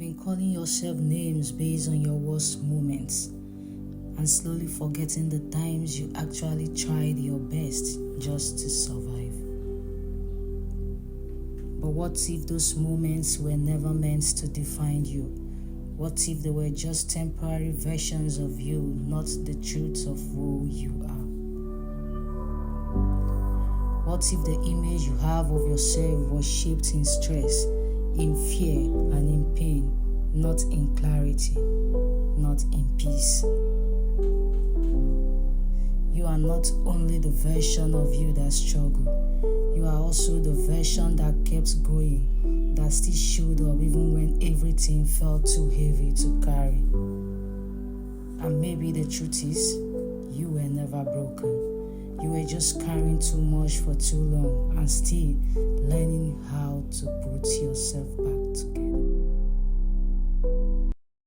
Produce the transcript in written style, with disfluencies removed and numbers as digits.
been calling yourself names based on your worst moments and slowly forgetting the times you actually tried your best just to survive. But what if those moments were never meant to define you? What if they were just temporary versions of you, not the truth of who you are? What if the image you have of yourself was shaped in stress, in fear and in pain, not in clarity, not in peace? You are not only the version of you that struggled, you are also the version that kept going, that still showed up even when everything felt too heavy to carry. And maybe the truth is, you were never broken. You were just carrying too much for too long and still learning how to put yourself back together.